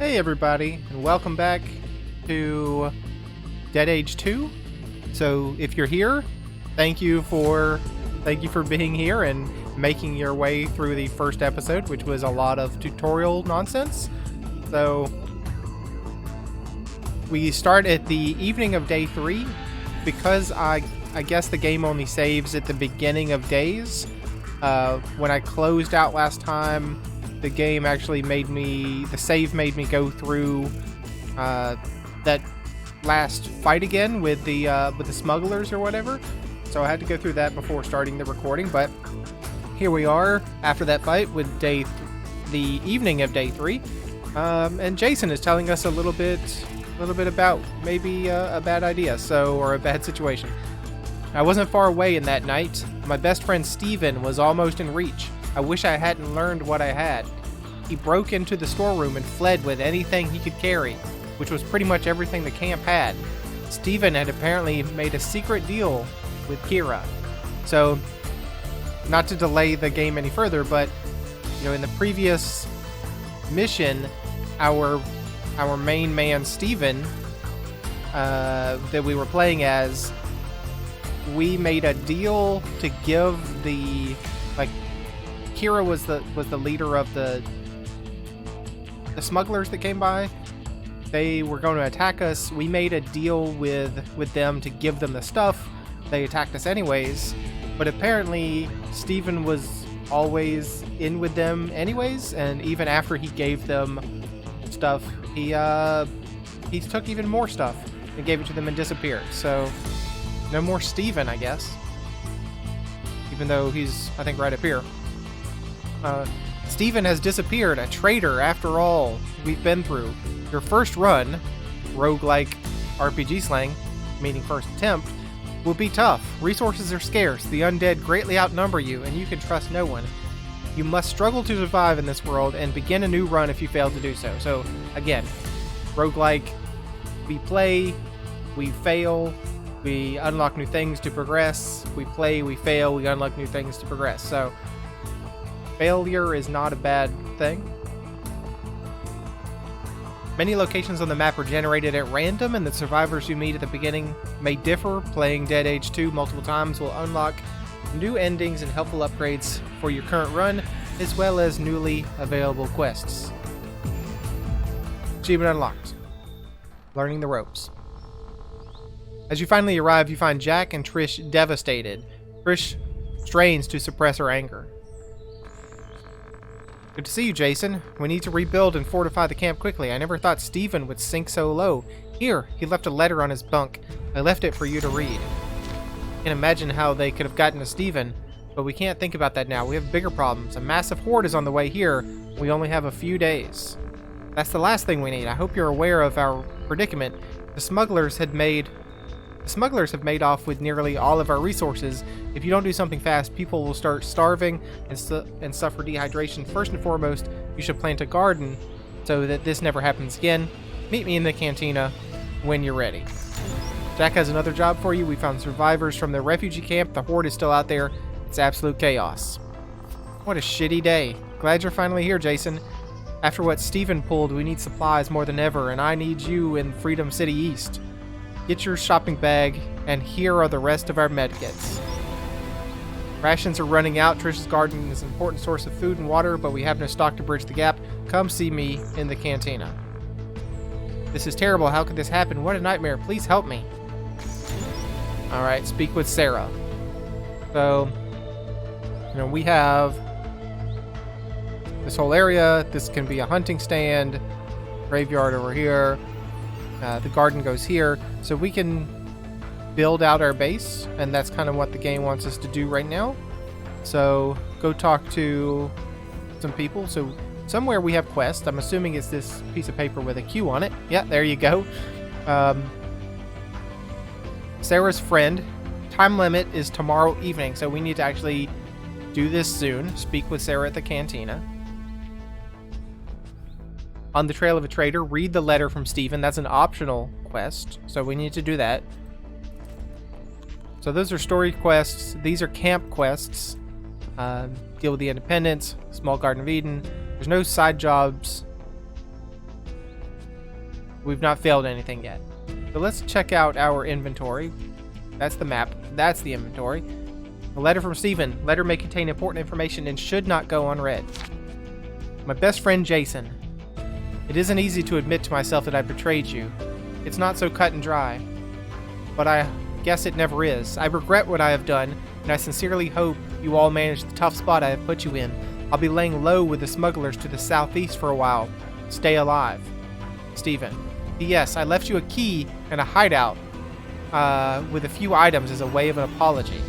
Hey everybody, and welcome back to Dead Age 2. So if you're here, thank you for being here and making your way through the first episode, which was a lot of tutorial nonsense. So we start at the evening of day 3 because I guess the game only saves at the beginning of days. When I closed out last time, the game actually the save made me go through that last fight again with the smugglers or whatever. So I had to go through that before starting the recording, but here we are after that fight with the evening of day 3. And Jason is telling us a little bit about maybe a bad idea, or a bad situation. I wasn't far away in that night. My best friend Steven was almost in reach. I wish I hadn't learned what I had. He broke into the storeroom and fled with anything he could carry, which was pretty much everything the camp had. Steven had apparently made a secret deal with Kira. So, not to delay the game any further, but in the previous mission, our main man Steven that we were playing as, we made a deal to give Kira was the leader of the smugglers that came by. They were going to attack us. We made a deal with them to give them the stuff. They attacked us anyways, but apparently Steven was always in with them anyways, and even after he gave them stuff, he took even more stuff and gave it to them and disappeared. So no more Steven, I guess, even though he's, I think, right up here. Steven has disappeared, a traitor after all we've been through. Your first run, roguelike RPG slang, meaning first attempt, will be tough. Resources are scarce, the undead greatly outnumber you, and you can trust no one. You must struggle to survive in this world and begin a new run if you fail to do so. So, again, roguelike, we play, we fail, we unlock new things to progress, we play, we fail, we unlock new things to progress. So, failure is not a bad thing. Many locations on the map are generated at random, and the survivors you meet at the beginning may differ. Playing Dead Age 2 multiple times will unlock new endings and helpful upgrades for your current run, as well as newly available quests. Achievement unlocked. Learning the ropes. As you finally arrive, you find Jack and Trish devastated. Trish strains to suppress her anger. Good to see you, Jason. We need to rebuild and fortify the camp quickly. I never thought Steven would sink so low. Here, he left a letter on his bunk. I left it for you to read. I can't imagine how they could have gotten to Steven, but we can't think about that now. We have bigger problems. A massive horde is on the way here. We only have a few days. That's the last thing we need. I hope you're aware of our predicament. The smugglers have made off with nearly all of our resources. If you don't do something fast, people will start starving and suffer dehydration. First and foremost, you should plant a garden so that this never happens again. Meet me in the cantina when you're ready. Jack has another job for you. We found survivors from the refugee camp. The horde is still out there. It's absolute chaos. What a shitty day. Glad you're finally here, Jason. After what Steven pulled, we need supplies more than ever, and I need you in Freedom City East. Get your shopping bag, and here are the rest of our medkits. Rations are running out. Trish's garden is an important source of food and water, but we have no stock to bridge the gap. Come see me in the cantina. This is terrible. How could this happen? What a nightmare. Please help me. Alright, speak with Sarah. So, we have this whole area. This can be a hunting stand. Graveyard over here. The garden goes here, so we can build out our base, and that's kind of what the game wants us to do right now. So go talk to some people. So somewhere we have quests. I'm assuming it's this piece of paper with a Q on it. Yeah, there you go. Sarah's friend. Time limit is tomorrow evening, so we need to actually do this soon. Speak with Sarah at the cantina. On the trail of a traitor, read the letter from Steven. That's an optional quest, so we need to do that. So those are story quests. These are camp quests. Deal with the Independents, Small Garden of Eden. There's no side jobs We've not failed anything yet. So let's check out our inventory. That's the map. That's the inventory. A letter from Steven. Letter may contain important information and should not go unread. My best friend Jason. It isn't easy to admit to myself that I betrayed you. It's not so cut and dry. But I guess it never is. I regret what I have done, and I sincerely hope you all manage the tough spot I have put you in. I'll be laying low with the smugglers to the southeast for a while. Stay alive. Steven. P.S. I left you a key and a hideout with a few items as a way of an apology.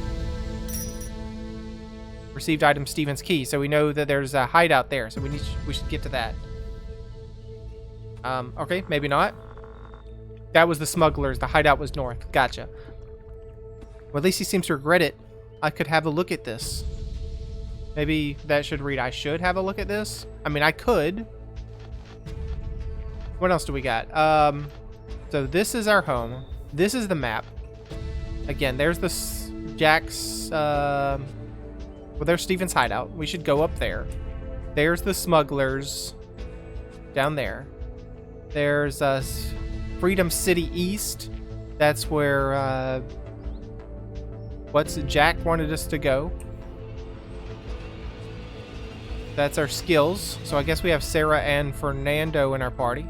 Received item Steven's key, so we know that there's a hideout there, so we should get to that. Okay, maybe not. That was the smugglers. The hideout was north. Gotcha. Well, at least he seems to regret it. I could have a look at this. Maybe that should read, I should have a look at this? I mean, I could. What else do we got? So this is our home. This is the map. Again, there's the Jack's... well, there's Steven's hideout. We should go up there. There's the smugglers. Down there. There's Freedom City East. That's where Jack wanted us to go. That's our skills. So I guess we have Sarah and Fernando in our party.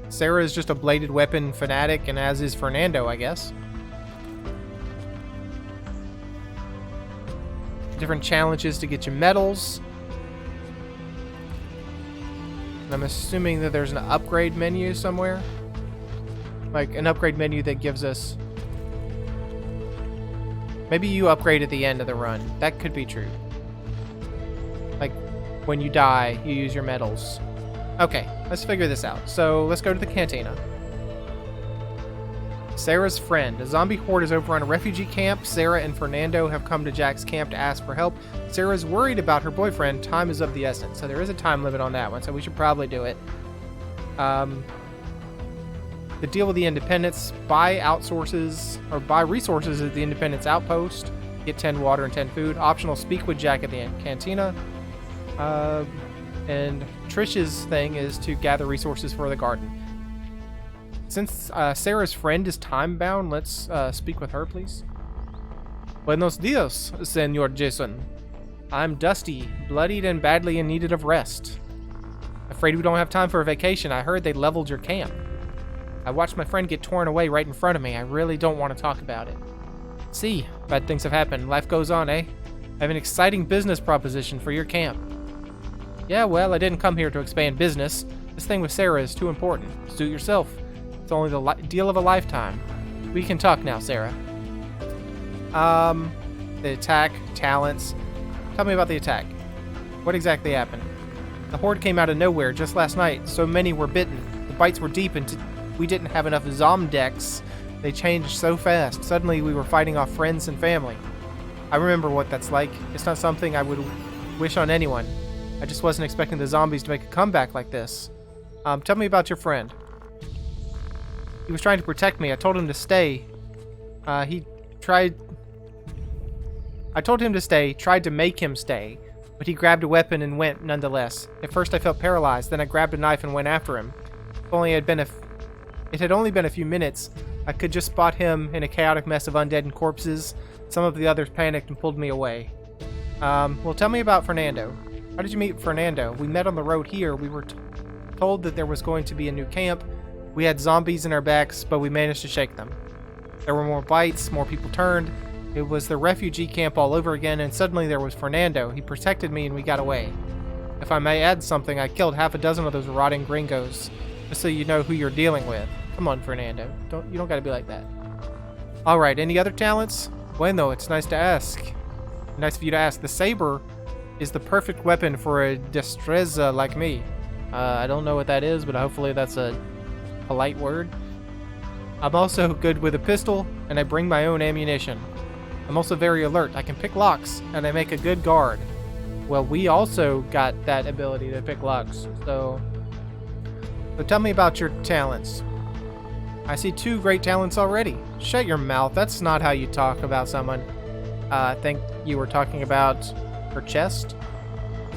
Sarah is just a bladed weapon fanatic, and as is Fernando, I guess. Different challenges to get you medals. And I'm assuming that there's an upgrade menu somewhere. Like an upgrade menu that gives us... Maybe you upgrade at the end of the run. That could be true. Like, when you die, you use your medals. Okay, let's figure this out. So, let's go to the cantina. Sarah's friend. A zombie horde is over on a refugee camp. Sarah and Fernando have come to Jack's camp to ask for help. Sarah's worried about her boyfriend. Time is of the essence. So there is a time limit on that one, so we should probably do it. The deal with the Independents. Buy resources at the Independence outpost. Get 10 water and 10 food. Optional, speak with Jack at the cantina. And Trish's thing is to gather resources for the garden. Since Sarah's friend is time-bound, let's speak with her, please. Buenos dias, Senor Jason. I'm dusty, bloodied, and badly in need of rest. Afraid we don't have time for a vacation. I heard they leveled your camp. I watched my friend get torn away right in front of me. I really don't want to talk about it. See, bad things have happened. Life goes on, eh? I have an exciting business proposition for your camp. Yeah, well, I didn't come here to expand business. This thing with Sarah is too important. Suit yourself. It's only the deal of a lifetime. We can talk now, Sarah. The attack, talents. Tell me about the attack. What exactly happened? The horde came out of nowhere just last night. So many were bitten. The bites were deep and we didn't have enough Zomdex. They changed so fast. Suddenly we were fighting off friends and family. I remember what that's like. It's not something I would wish on anyone. I just wasn't expecting the zombies to make a comeback like this. Tell me about your friend. He was trying to protect me. I told him to stay. I told him to stay, tried to make him stay, but he grabbed a weapon and went nonetheless. At first I felt paralyzed, then I grabbed a knife and went after him. It had only been a few minutes. I could just spot him in a chaotic mess of undead and corpses. Some of the others panicked and pulled me away. Well, tell me about Fernando. How did you meet Fernando? We met on the road here. We were told that there was going to be a new camp. We had zombies in our backs, but we managed to shake them. There were more bites, more people turned. It was the refugee camp all over again, and suddenly there was Fernando. He protected me and we got away. If I may add something, I killed half a dozen of those rotting gringos, just so you know who you're dealing with. Come on, Fernando. You don't gotta be like that. Alright, any other talents? Bueno, it's nice to ask. Nice of you to ask. The saber is the perfect weapon for a destreza like me. I don't know what that is, but hopefully that's a polite word. I'm also good with a pistol, and I bring my own ammunition. I'm also very alert. I can pick locks, and I make a good guard. Well, we also got that ability to pick locks, so tell me about your talents. I see 2 great talents already. Shut your mouth. That's not how you talk about someone. I think you were talking about her chest.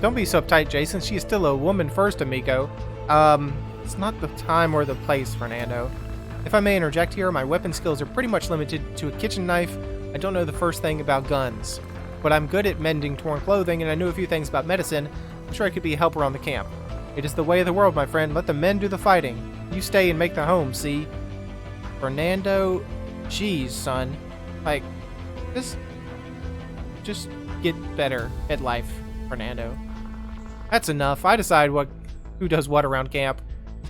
Don't be so uptight, Jason. She is still a woman first, amigo. It's not the time or the place, Fernando. If I may interject here, my weapon skills are pretty much limited to a kitchen knife. I don't know the first thing about guns, but I'm good at mending torn clothing, and I know a few things about medicine. I'm sure I could be a helper on the camp. It is the way of the world, my friend. Let the men do the fighting. You stay and make the home, see? Fernando, jeez, son. Like, just get better at life, Fernando. That's enough. I decide who does what around camp.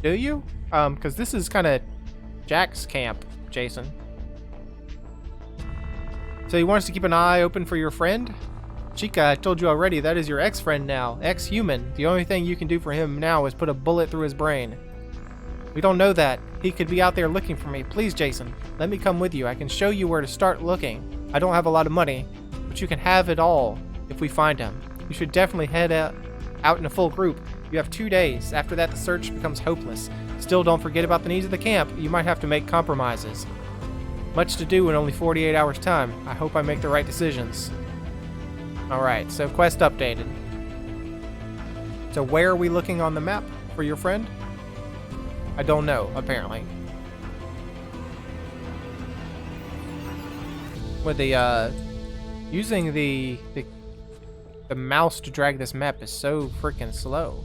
Do you? Because this is kind of Jack's camp, Jason. So you want us to keep an eye open for your friend? Chica, I told you already, that is your ex-friend now. Ex-human. The only thing you can do for him now is put a bullet through his brain. We don't know that. He could be out there looking for me. Please, Jason, let me come with you. I can show you where to start looking. I don't have a lot of money, but you can have it all if we find him. You should definitely head out in a full group. You have 2 days. After that, the search becomes hopeless. Still, don't forget about the needs of the camp. You might have to make compromises. Much to do in only 48 hours' time. I hope I make the right decisions. Alright, so quest updated. So where are we looking on the map for your friend? I don't know, apparently. With the, using the mouse to drag this map is so freaking slow.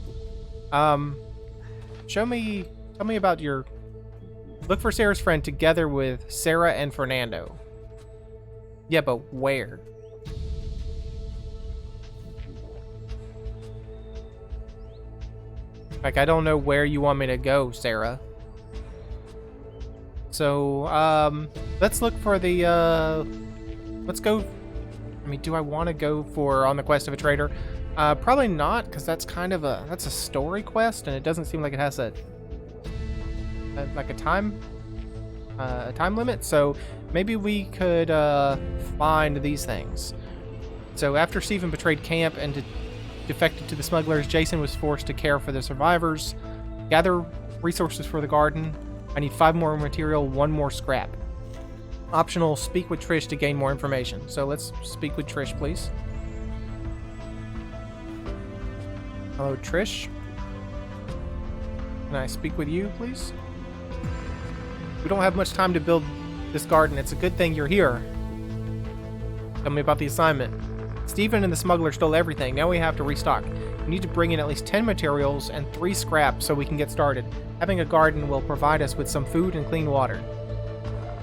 Tell me about your... Look for Sarah's friend together with Sarah and Fernando. Yeah, but where? Like, I don't know where you want me to go, Sarah. So, let's look for the, let's go... I mean, do I want to go for On the Quest of a Traitor? Probably not, because that's kind of that's a story quest, and it doesn't seem like it has a time limit, so maybe we could, find these things. So, after Stephen betrayed camp and defected to the smugglers, Jason was forced to care for the survivors, gather resources for the garden. I need 5 more material, 1 more scrap. Optional, speak with Trish to gain more information. So let's speak with Trish, please. Hello, Trish. Can I speak with you, please? We don't have much time to build this garden. It's a good thing you're here. Tell me about the assignment. Stephen and the smuggler stole everything. Now we have to restock. We need to bring in at least 10 materials and 3 scraps so we can get started. Having a garden will provide us with some food and clean water.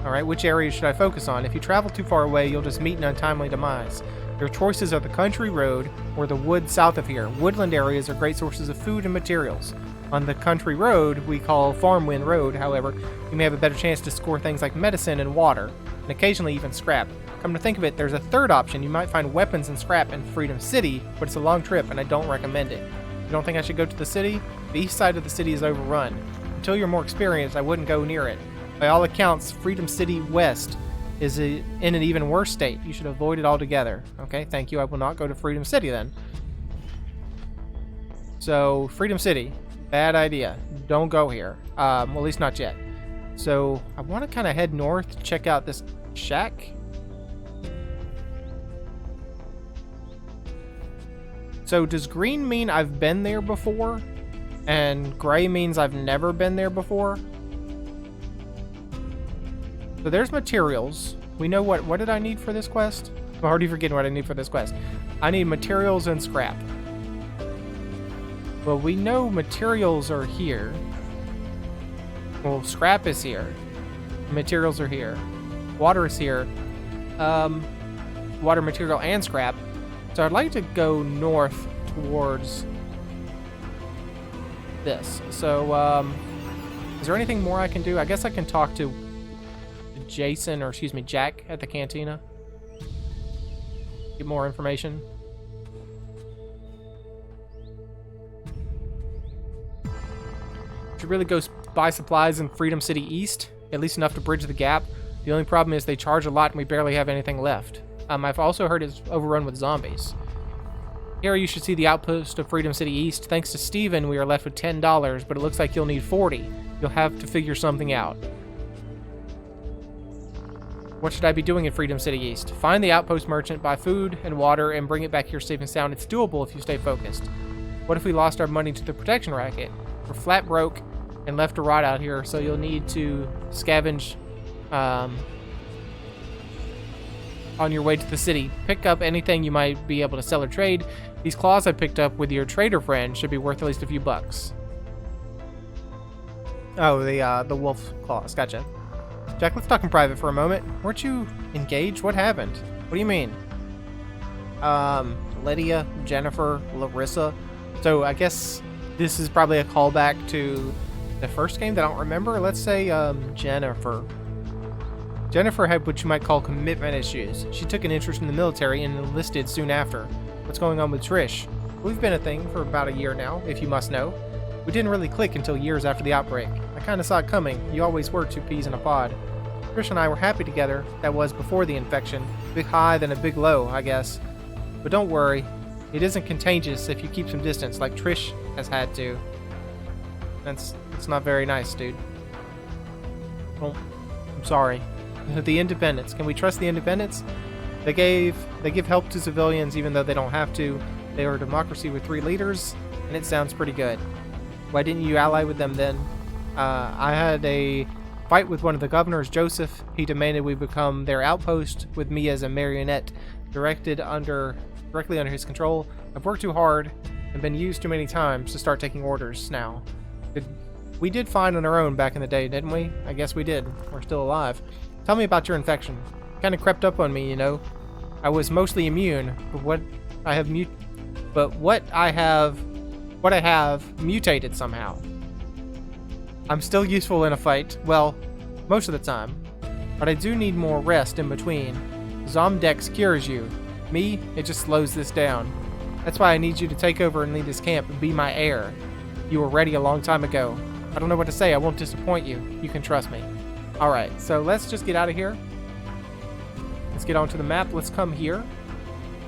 Alright, which area should I focus on? If you travel too far away, you'll just meet an untimely demise. Your choices are the country road or the wood south of here. Woodland areas are great sources of food and materials. On the country road, we call Farmwind Road, however, you may have a better chance to score things like medicine and water, and occasionally even scrap. Come to think of it, there's a third option. You might find weapons and scrap in Freedom City, but it's a long trip and I don't recommend it. You don't think I should go to the city? The east side of the city is overrun. Until you're more experienced, I wouldn't go near it. By all accounts, Freedom City West is in an even worse state. You should avoid it altogether. Okay, thank you. I will not go to Freedom City then. So, Freedom City. Bad idea. Don't go here. Well, at least not yet. So, I want to kind of head north to check out this shack. So does green mean I've been there before? And gray means I've never been there before? So there's materials. We know what did I need for this quest? I'm already forgetting what I need for this quest. I need materials and scrap. Well, we know materials are here. Well, scrap is here. Materials are here. Water is here. Water, material, and scrap. So I'd like to go north towards this. So, is there anything more I can do? I guess I can talk to Jason, or excuse me, Jack at the cantina. Get more information. Should really go buy supplies in Freedom City East, at least enough to bridge the gap. The only problem is they charge a lot and we barely have anything left. I've also heard it's overrun with zombies. Here you should see the outpost of Freedom City East. Thanks to Steven, we are left with $10, but it looks like you'll need 40. You'll have to figure something out. What should I be doing in Freedom City East? Find the outpost merchant, buy food and water, and bring it back here safe and sound. It's doable if you stay focused. What if we lost our money to the protection racket? We're flat broke and left to rot out here, so you'll need to scavenge on your way to the city. Pick up anything you might be able to sell or trade. These claws I picked up with your trader friend should be worth at least a few bucks. Oh, the wolf claws. Gotcha. Jack, let's talk in private for a moment. Weren't you engaged? What happened? What do you mean? Lydia, Jennifer, Larissa. So I guess this is probably a callback to the first game that I don't remember. Let's say Jennifer. Jennifer had what you might call commitment issues. She took an interest in the military and enlisted soon after. What's going on with Trish? We've been a thing for about a year now, if you must know. We didn't really click until years after the outbreak. I kind of saw it coming. You always were two peas in a pod. Trish and I were happy together. That was before the infection. Big high, then a big low, I guess. But don't worry. It isn't contagious if you keep some distance, like Trish has had to. That's not very nice, dude. Well, I'm sorry. The Independents. Can we trust the Independents? They give help to civilians even though they don't have to. They are a democracy with 3 leaders, and it sounds pretty good. Why didn't you ally with them then? I had a fight with one of the governors, Joseph. He demanded we become their outpost with me as a marionette directly under his control. I've worked too hard and been used too many times to start taking orders now. We did fine on our own back in the day, didn't we? I guess we did. We're still alive. Tell me about your infection. Kind of crept up on me, you know. I was mostly immune, but what I have mutated somehow. I'm still useful in a fight, well, most of the time, but I do need more rest in between. Zomdex cures you. Me, it just slows this down. That's why I need you to take over and lead this camp and be my heir. You were ready a long time ago. I don't know what to say. I won't disappoint you. You can trust me. Alright, so let's just get out of here. Let's get onto the map. Let's come here.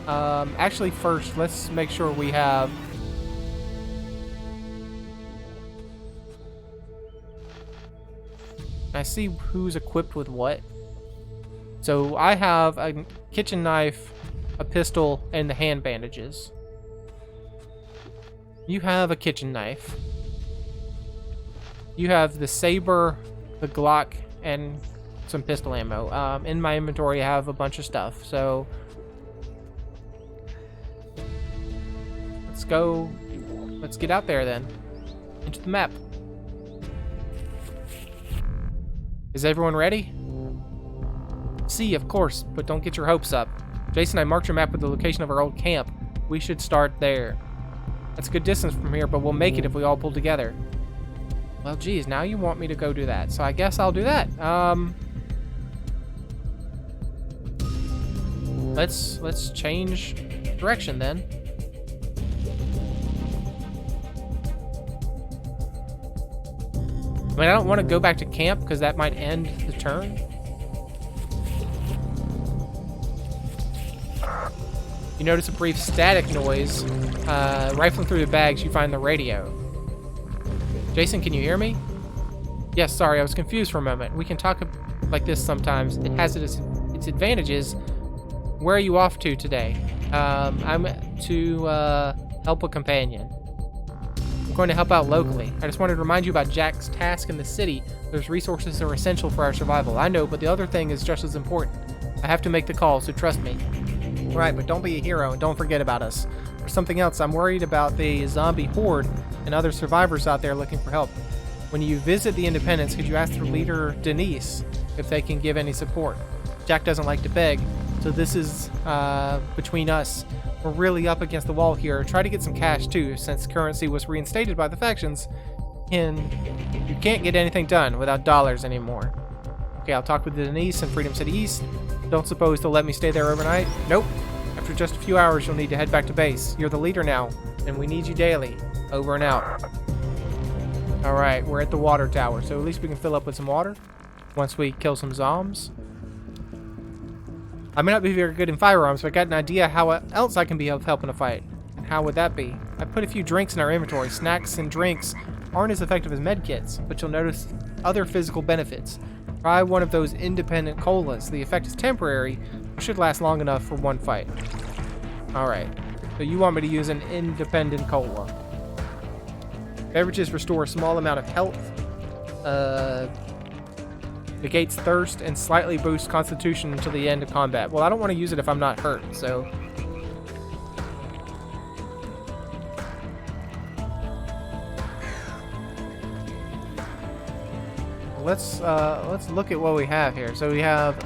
Actually, first, let's make sure we have... I see who's equipped with what. So I have a kitchen knife, a pistol, and the hand bandages. You have a kitchen knife. You have the saber, the Glock, and some pistol ammo. In my inventory, I have a bunch of stuff. So let's go. Let's get out there then. Into the map. Is everyone ready? See, of course, but don't get your hopes up. Jason, I marked your map with the location of our old camp. We should start there. That's a good distance from here, but we'll make it if we all pull together. Well, geez, now you want me to go do that, so I guess I'll do that. Let's change direction then. I mean, I don't want to go back to camp because that might end the turn. You notice a brief static noise. Rifling through the bags, you find the radio. Jason, can you hear me? Yes, sorry, I was confused for a moment. We can talk like this sometimes. It has its advantages. Where are you off to today? I'm to help a companion. I'm going to help out locally. I just wanted to remind you about Jack's task in the city. Those resources are essential for our survival. I know, but the other thing is just as important. I have to make the call, so trust me. Right, but don't be a hero and don't forget about us. Or something else, I'm worried about the zombie horde and other survivors out there looking for help. When you visit the Independents, could you ask their leader, Denise, if they can give any support? Jack doesn't like to beg, so this is between us. We're really up against the wall here. Try to get some cash too, since currency was reinstated by the factions, and you can't get anything done without dollars anymore. Okay, I'll talk with Denise in Freedom City East. Don't suppose they'll let me stay there overnight? Nope. After just a few hours, you'll need to head back to base. You're the leader now, and we need you daily. Over and out. Alright, we're at the water tower, so at least we can fill up with some water once we kill some zombies. I may not be very good in firearms, but I got an idea how else I can be of help in a fight. And how would that be? I put a few drinks in our inventory. Snacks and drinks aren't as effective as medkits, but you'll notice other physical benefits. Try one of those independent colas. The effect is temporary, but should last long enough for one fight. Alright. So you want me to use an independent cola. Beverages restore a small amount of health. Negates thirst and slightly boosts constitution until the end of combat. Well, I don't want to use it if I'm not hurt, so... Let's look at what we have here. So we have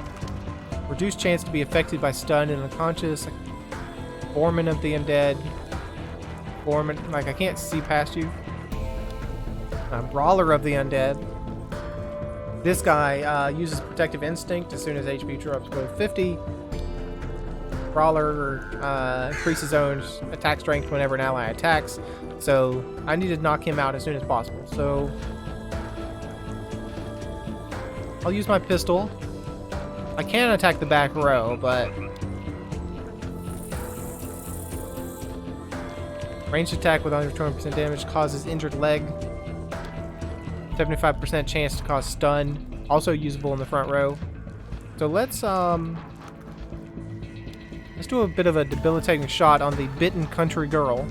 reduced chance to be affected by stun and unconscious, foreman of the undead, foreman, like I can't see past you, brawler of the undead. This guy uses protective instinct as soon as HP drops below 50. Brawler increases his own attack strength whenever an ally attacks. So I need to knock him out as soon as possible. So I'll use my pistol. I can attack the back row, but ranged attack with under 20% damage causes injured leg. 75% chance to cause stun. Also usable in the front row. So let's do a bit of a debilitating shot on the bitten country girl.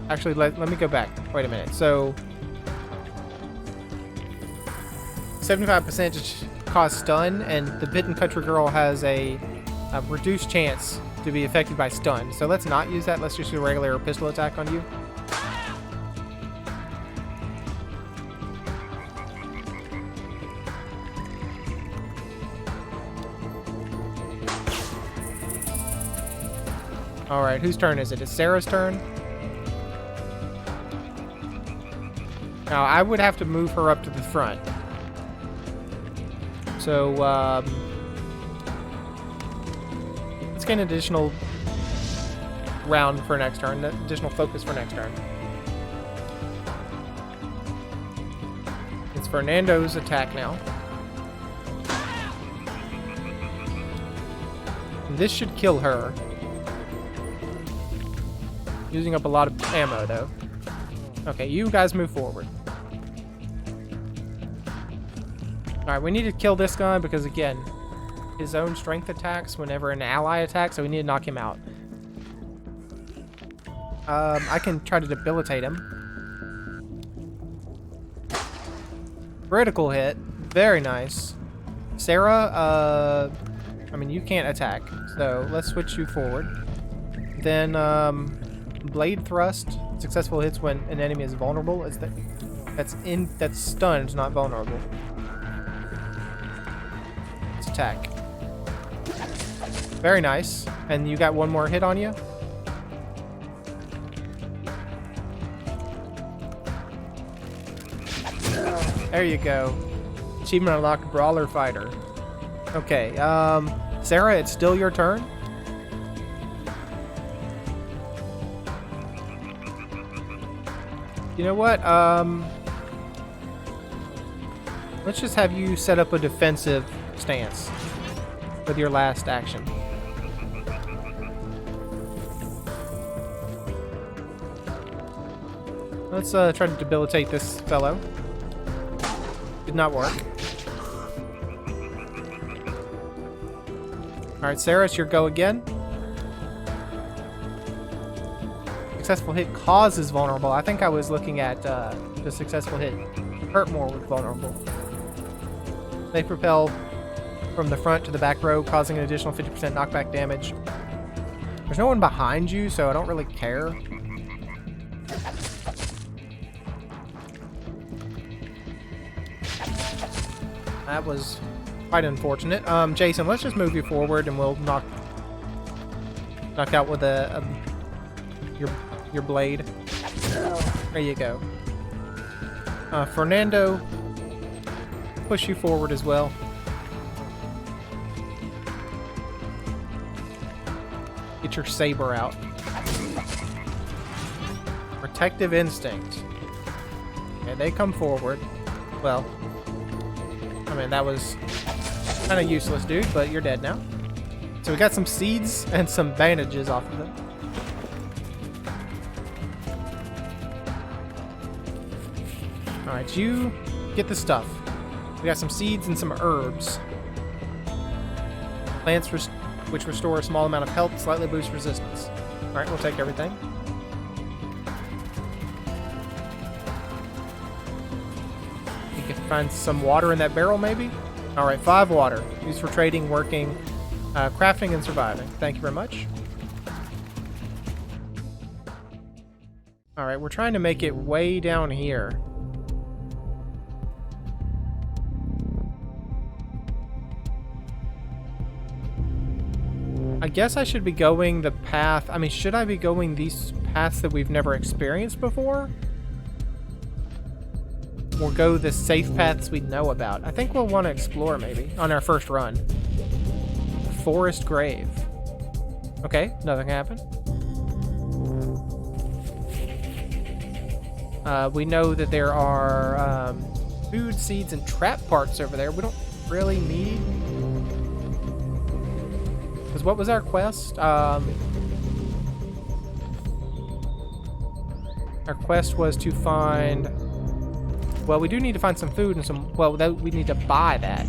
Actually, let me go back. Wait a minute. So 75% to cause stun, and the bitten country girl has a reduced chance to be affected by stun. So let's not use that. Let's just do a regular pistol attack on you. Alright, whose turn is it? It's Sarah's turn? Now, I would have to move her up to the front. So, let's get an additional round for next turn, additional focus for next turn. It's Fernando's attack now. And this should kill her. Using up a lot of ammo, though. Okay, you guys move forward. Alright, we need to kill this guy because, again, his own strength attacks whenever an ally attacks, so we need to knock him out. I can try to debilitate him. Critical hit. Very nice. Sarah, I mean, you can't attack, so let's switch you forward. Then, blade thrust. Successful hits when an enemy is vulnerable. That's stunned, not vulnerable. Let's attack. Very nice. And you got one more hit on you. There you go. Achievement unlocked, Brawler Fighter. Okay, Sarah, it's still your turn. You know what? Let's just have you set up a defensive stance with your last action. Let's try to debilitate this fellow. Did not work. Alright, Sarah, it's your go again. Successful hit causes vulnerable. I think I was looking at the successful hit hurt more with vulnerable. They propel from the front to the back row, causing an additional 50% knockback damage. There's no one behind you, so I don't really care. That was quite unfortunate. Jason, let's just move you forward and we'll knock out with your blade. There you go. Fernando, push you forward as well. Get your saber out. Protective instinct. Okay, they come forward. Well, I mean, that was kind of useless, dude, but you're dead now. So we got some seeds and some bandages off of them. Alright, you get the stuff. We got some seeds and some herbs. Plants which restore a small amount of health, slightly boost resistance. Alright, we'll take everything. We can find some water in that barrel, maybe? Alright, 5 water. Used for trading, working, crafting, and surviving. Thank you very much. Alright, we're trying to make it way down here. I guess I should be going the path... I mean, should I be going these paths that we've never experienced before? Or go the safe paths we know about? I think we'll want to explore, maybe, on our first run. Forest Grave. Okay, nothing happened. We know that there are food, seeds, and trap parts over there. We don't really need... Because what was our quest? Our quest was to find... Well, we do need to find some food and some... Well, we need to buy that.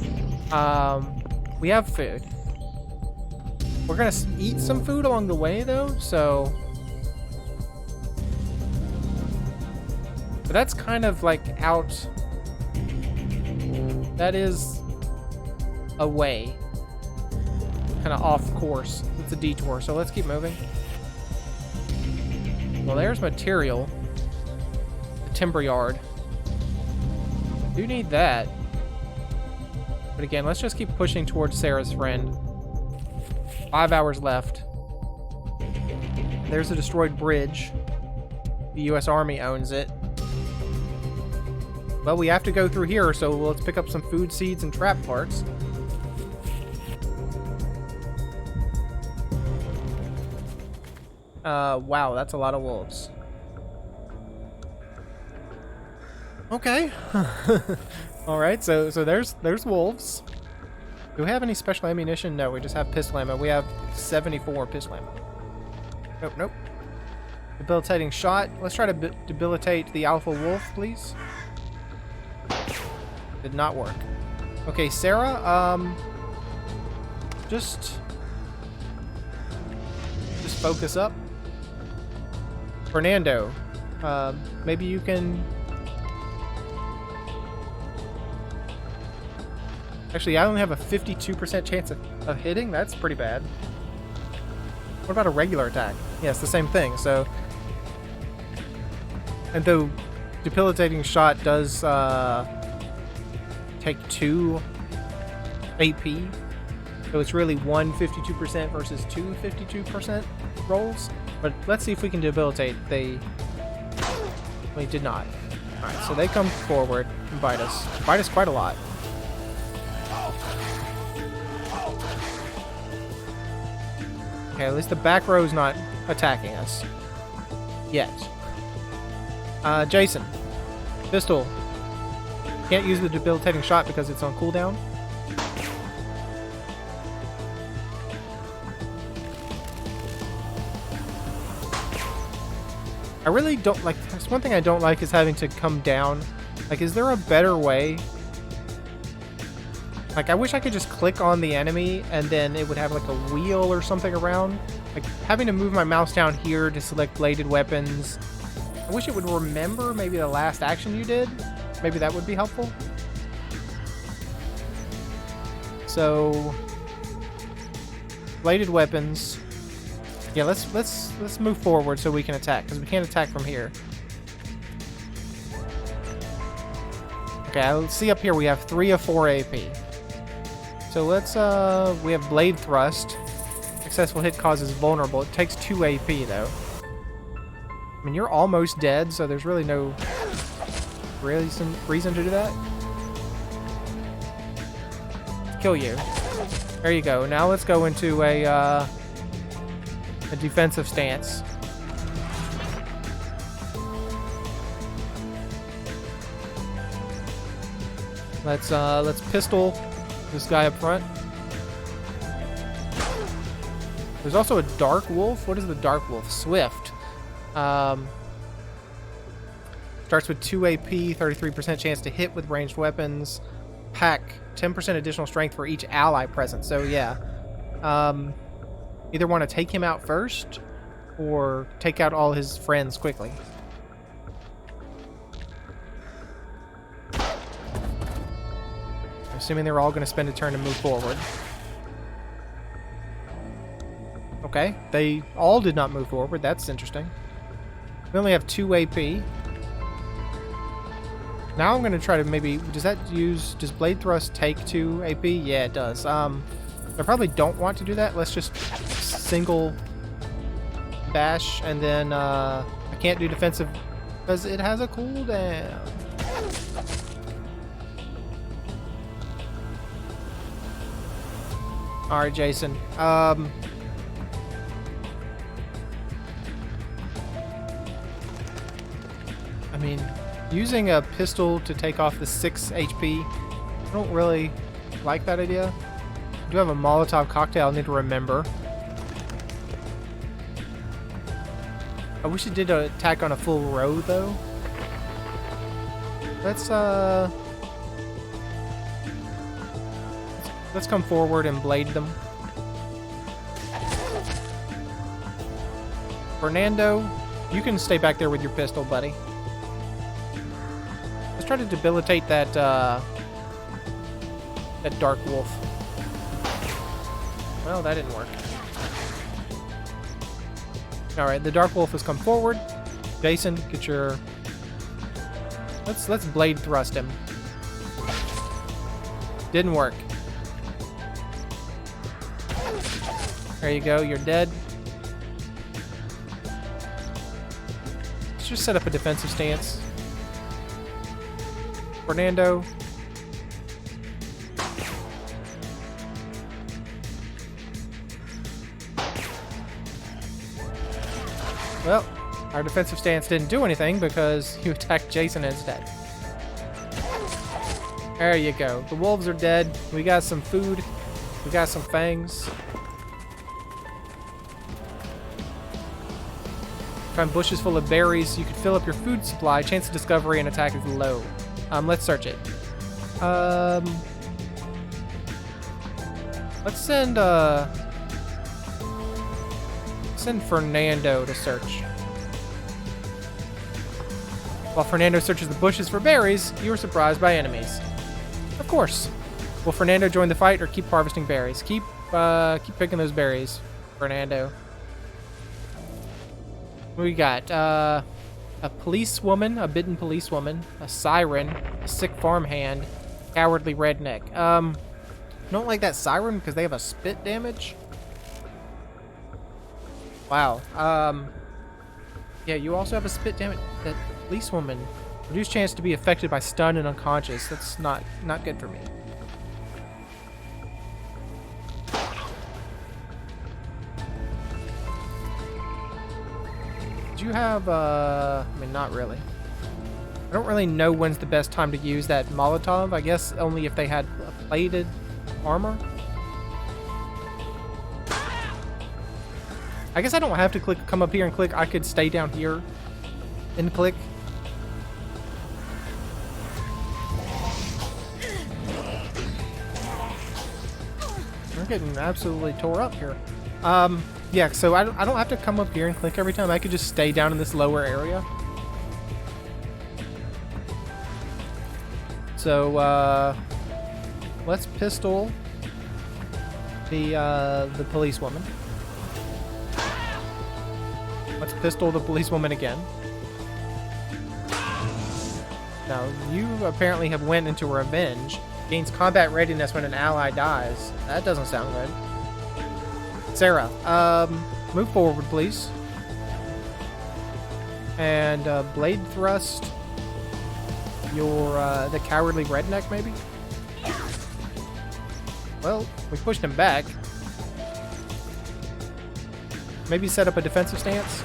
We have food. We're going to eat some food along the way, though, so... But that's kind of like out... That is a way. Kind of off course. It's a detour, so let's keep moving. Well, there's material. The timber yard. Do need that. But again, let's just keep pushing towards Sarah's friend. 5 hours left. There's a destroyed bridge. The U.S. Army owns it. Well, we have to go through here, so let's pick up some food, seeds, and trap parts. Wow, that's a lot of wolves. Okay. Alright, so there's wolves. Do we have any special ammunition? No, we just have pistol ammo. We have 74 pistol ammo. Nope, nope. Debilitating shot. Let's try to debilitate the alpha wolf, please. Did not work. Okay, Sarah, just focus up. Fernando, maybe you can... Actually, I only have a 52% chance of hitting. That's pretty bad. What about a regular attack? Yeah, it's the same thing, so... And though debilitating shot does take 2 AP, so it's really 1 52% versus 2 52% rolls. But let's see if we can debilitate. We did not. Alright, so they come forward and bite us. Bite us quite a lot. Okay, at least the back row's not attacking us. Yet. Jason. Pistol. Can't use the debilitating shot because it's on cooldown. I really don't like... That's one thing I don't like is having to come down. Like, is there a better way? Like, I wish I could just click on the enemy and then it would have like a wheel or something around. Like, having to move my mouse down here to select bladed weapons. I wish it would remember maybe the last action you did. Maybe that would be helpful. So, bladed weapons. Yeah, let's move forward so we can attack, because we can't attack from here. Okay, let's see up here. We have 3 of 4 AP. So let's we have blade thrust. Successful hit causes vulnerable. It takes 2 AP though. I mean, you're almost dead, so there's really no reason to do that. Kill you. There you go. Now let's go into a defensive stance. Let's pistol this guy up front. There's also a dark wolf. What is the dark wolf? Swift. Starts with 2 AP, 33% chance to hit with ranged weapons. Pack 10% additional strength for each ally present. So yeah, either want to take him out first or take out all his friends quickly. Assuming they're all going to spend a turn to move forward. Okay, they all did not move forward. That's interesting. We only have 2 AP. Now I'm going to try to maybe... Does Blade Thrust take 2 AP? Yeah, it does. I probably don't want to do that. Let's just single bash, and then I can't do defensive because it has a cooldown. Alright, Jason. I mean, using a pistol to take off the 6 HP, I don't really like that idea. I do have a Molotov cocktail I need to remember. I wish it did an attack on a full row, though. Let's come forward and blade them. Fernando, you can stay back there with your pistol, buddy. Let's try to debilitate that dark wolf. Well, that didn't work. Alright, the dark wolf has come forward. Jason, get your... Let's blade thrust him. Didn't work. There you go, you're dead. Let's just set up a defensive stance. Fernando. Well, our defensive stance didn't do anything because you attacked Jason instead. There you go. The wolves are dead. We got some food. We got some fangs. Find bushes full of berries. You can fill up your food supply. Chance of discovery and attack is low. Let's search it. Let's send Fernando to search. While Fernando searches the bushes for berries, you are surprised by enemies. Of course. Will Fernando join the fight or keep harvesting berries? Keep picking those berries, Fernando. We got a policewoman, a bitten policewoman, a siren, a sick farmhand, cowardly redneck. Don't like that siren because they have a spit damage. Wow. Yeah, you also have a spit damage. That policewoman. Reduced chance to be affected by stun and unconscious. That's not good for me. Do you have, I mean, not really. I don't really know when's the best time to use that Molotov. I guess only if they had plated armor. I guess I don't have to come up here and click. I could stay down here and click. We're getting absolutely tore up here. Yeah, so I don't have to come up here and click every time. I could just stay down in this lower area. So, let's pistol the policewoman. Let's pistol the policewoman again. Now, you apparently have went into revenge. Gains combat readiness when an ally dies. That doesn't sound good. Sarah, move forward, please. And blade thrust your the cowardly redneck, maybe. Well, we pushed him back. Maybe set up a defensive stance.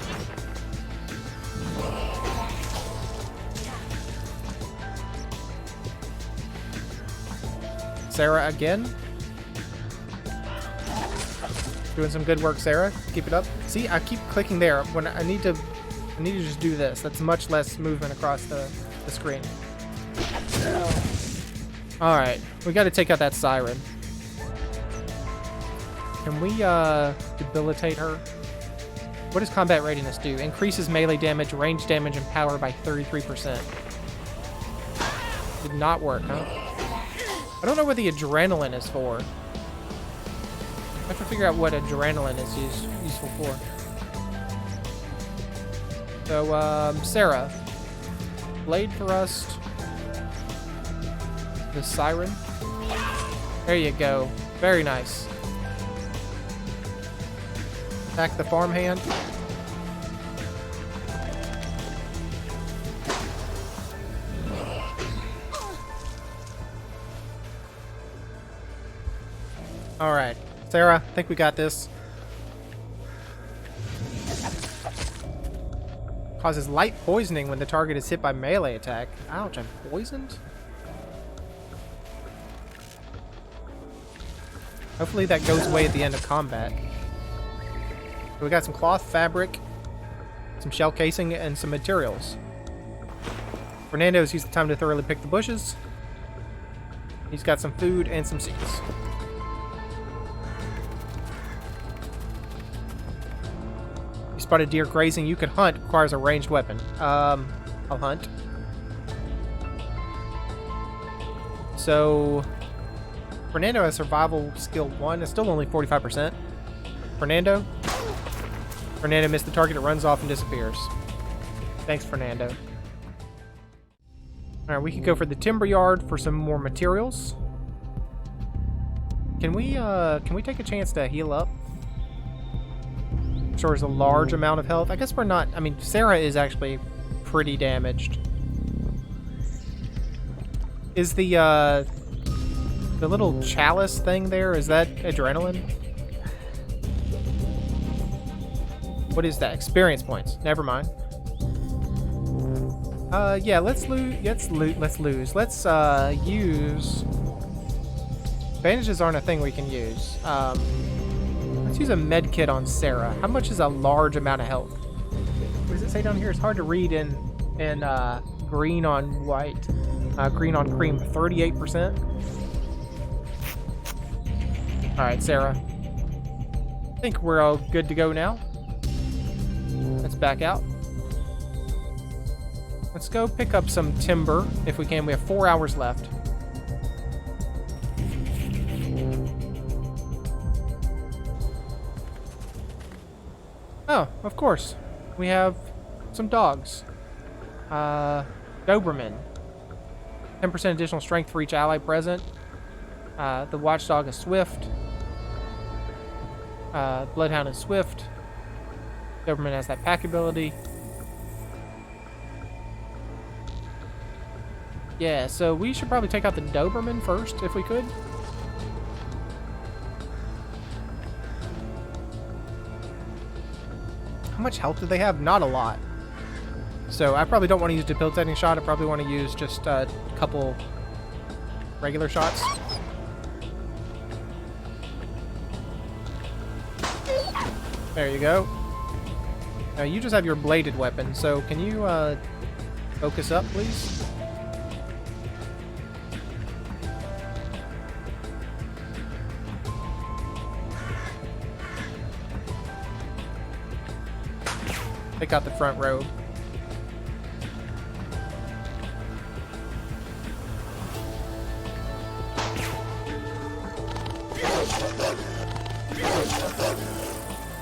Sarah again. Doing some good work, Sarah. Keep it up. See, I keep clicking there when I need to I need to just do this. That's much less movement across the screen. Alright, we gotta take out that siren. Can we debilitate her? What does combat readiness do? Increases melee damage, range damage, and power by 33%. Did not work, huh? I don't know what the adrenaline is for. I have to figure out what adrenaline is useful for. So, Sarah. Blade Thrust. The Siren. There you go. Very nice. Attack the farmhand. Alright. Sarah, I think we got this. Causes light poisoning when the target is hit by melee attack. Ouch, I'm poisoned? Hopefully that goes away at the end of combat. So we got some cloth fabric, some shell casing, and some materials. Fernando's used the time to thoroughly pick the bushes. He's got some food and some seeds. You spotted deer grazing. You can hunt. Requires a ranged weapon. I'll hunt. So, Fernando has survival skill 1. It's still only 45%. Fernando missed the target. It runs off and disappears. Thanks, Fernando. Alright, we could go for the timber yard for some more materials. Can we take a chance to heal up? Restores a large amount of health. I guess we're not... I mean, Sarah is actually pretty damaged. Is the little chalice thing there, is that adrenaline? What is that? Experience points. Never mind. Yeah, let's lose. Let's use... Bandages aren't a thing we can use. Let's use a med kit on Sarah. How much is a large amount of health? What does it say down here? It's hard to read in green on white. Green on cream, 38%. Alright, Sarah. I think we're all good to go now. Let's back out. Let's go pick up some timber if we can. We have 4 hours left. Oh, of course. We have some dogs. Doberman. 10% additional strength for each ally present. The watchdog is swift. Bloodhound is swift. Doberman has that pack ability. Yeah, so we should probably take out the Doberman first, if we could. How much health do they have? Not a lot. So I probably don't want to use a debilitating shot. I probably want to use just a couple regular shots. There you go. Now you just have your bladed weapon, so can you focus up, please? Take out the front row.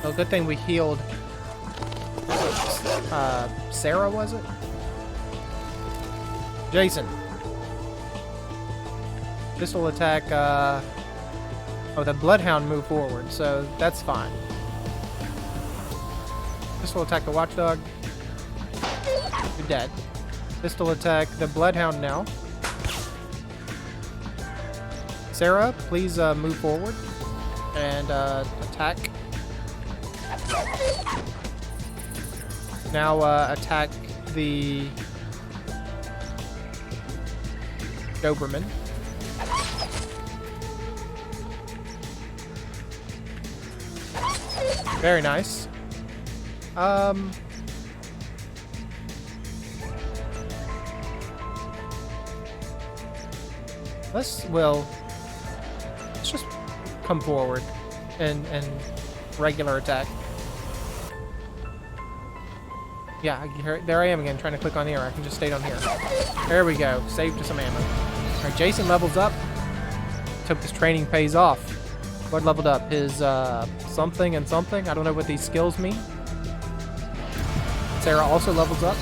Oh, good thing we healed. Sarah, was it? Jason. Pistol attack, oh, the Bloodhound moved forward, so that's fine. Pistol attack the Watchdog. You're dead. Pistol attack the Bloodhound now. Sarah, please move forward and attack. Now attack the Doberman. Very nice. Let's just come forward and regular attack. Yeah, there I am again, trying to click on here. I can just stay down here. There we go. Saved some ammo. All right, Jason levels up. Let's hope this training pays off. What leveled up? His something and something. I don't know what these skills mean. Sarah also levels up.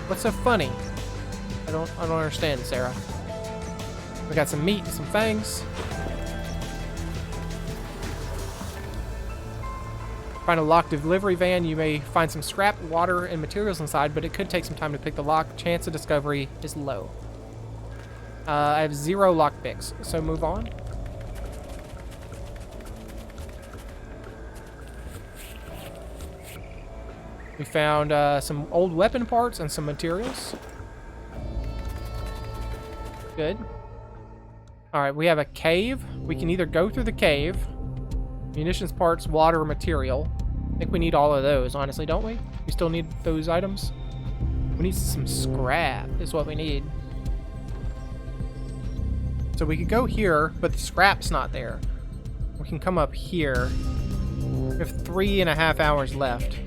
What's so funny? I don't understand, Sarah. We got some meat, some fangs. Find a locked delivery van. You may find some scrap, water, and materials inside, but it could take some time to pick the lock. Chance of discovery is low. I have 0 lock picks, so move on. We found some old weapon parts and some materials. Good. Alright, we have a cave. We can either go through the cave, munitions parts, water, or material. I think we need all of those, honestly, don't we? We still need those items. We need some scrap, is what we need. So we could go here, but the scrap's not there. We can come up here. We have 3.5 hours left.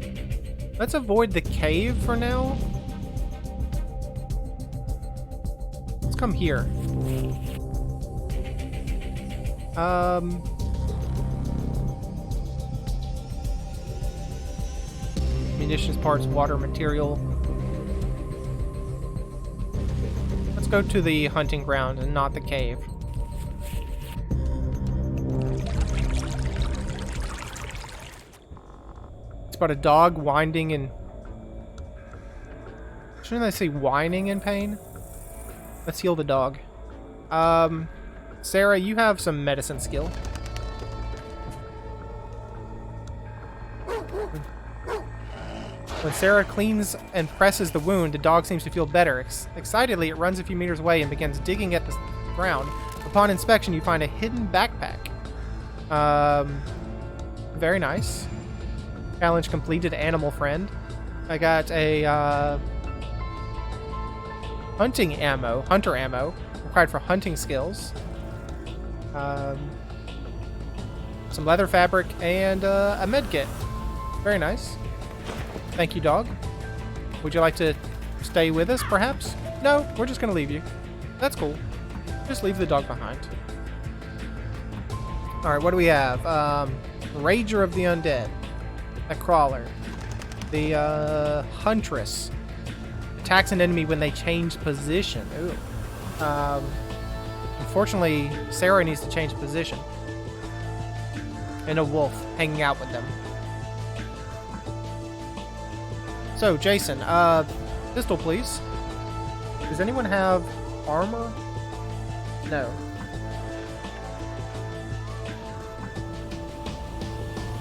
Let's avoid the cave for now. Let's come here. Munitions parts, water, material. Let's go to the hunting ground and not the cave. It's about a dog whining in... Shouldn't I say whining in pain? Let's heal the dog. Sarah, you have some medicine skill. When Sarah cleans and presses the wound, the dog seems to feel better. Excitedly, it runs a few meters away and begins digging at the ground. Upon inspection, you find a hidden backpack. Very nice. Challenge completed, animal friend. I got a hunter ammo, required for hunting skills. Some leather fabric and a med kit. Very nice. Thank you, dog. Would you like to stay with us, perhaps? No, we're just going to leave you. That's cool. Just leave the dog behind. Alright, what do we have? Rager of the Undead. A crawler. The Huntress. Attacks an enemy when they change position. Ooh. Unfortunately, Sarah needs to change position. And a wolf hanging out with them. So, Jason, pistol, please. Does anyone have armor? No.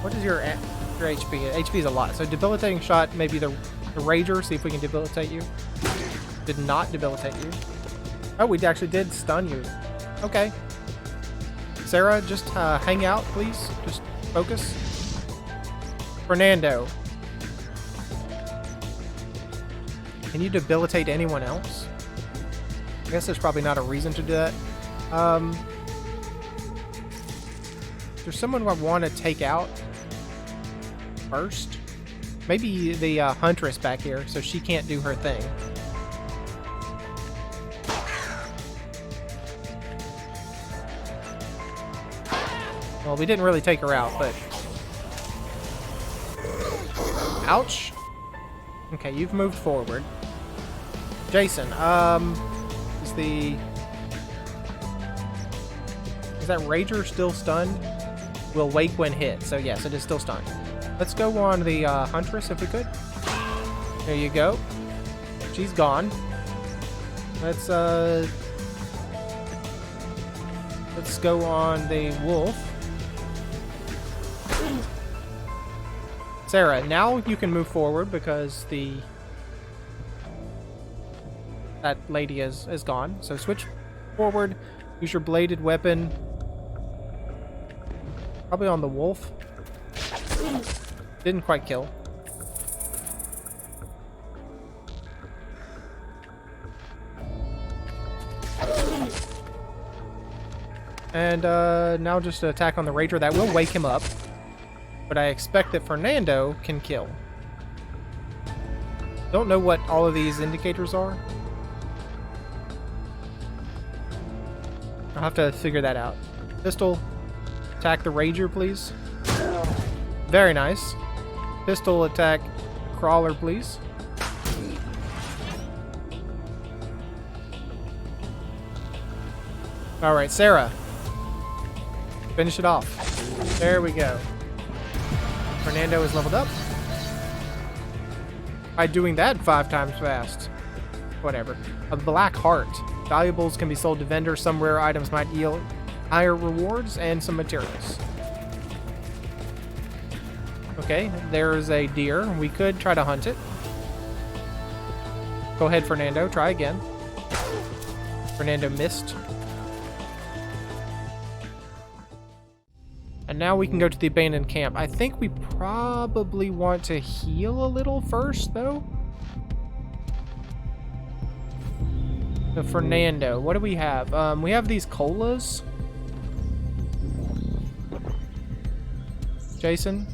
What is your HP? HP is a lot. So, debilitating shot, maybe the Rager. See if we can debilitate you. Did not debilitate you. Oh, we actually did stun you. Okay. Sarah, just hang out, please. Just focus. Fernando. Can you debilitate anyone else? I guess there's probably not a reason to do that. There's someone I want to take out first. Maybe the Huntress back here, so she can't do her thing. Well, we didn't really take her out, but... Ouch. Okay, you've moved forward. Jason, is that Rager still stunned? Will wake when hit, so yes, it is still stunned. Let's go on the Huntress if we could. There you go. She's gone. Let's go on the wolf. Sarah, now you can move forward because that lady is gone. So switch forward, use your bladed weapon. Probably on the wolf. Didn't quite kill. And now just an attack on the Rager. That will wake him up. But I expect that Fernando can kill. Don't know what all of these indicators are. I'll have to figure that out. Pistol, attack the Rager, please. Very nice. Pistol, attack Crawler, please. Alright, Sarah. Finish it off. There we go. Fernando is leveled up. By doing that 5 times fast. Whatever. A black heart. Valuables can be sold to vendors. Some rare items might yield higher rewards and some materials. Okay, there's a deer. We could try to hunt it. Go ahead, Fernando. Try again. Fernando missed. And now we can go to the abandoned camp. I think we probably want to heal a little first, though. So Fernando, what do we have? We have these colas. Jason?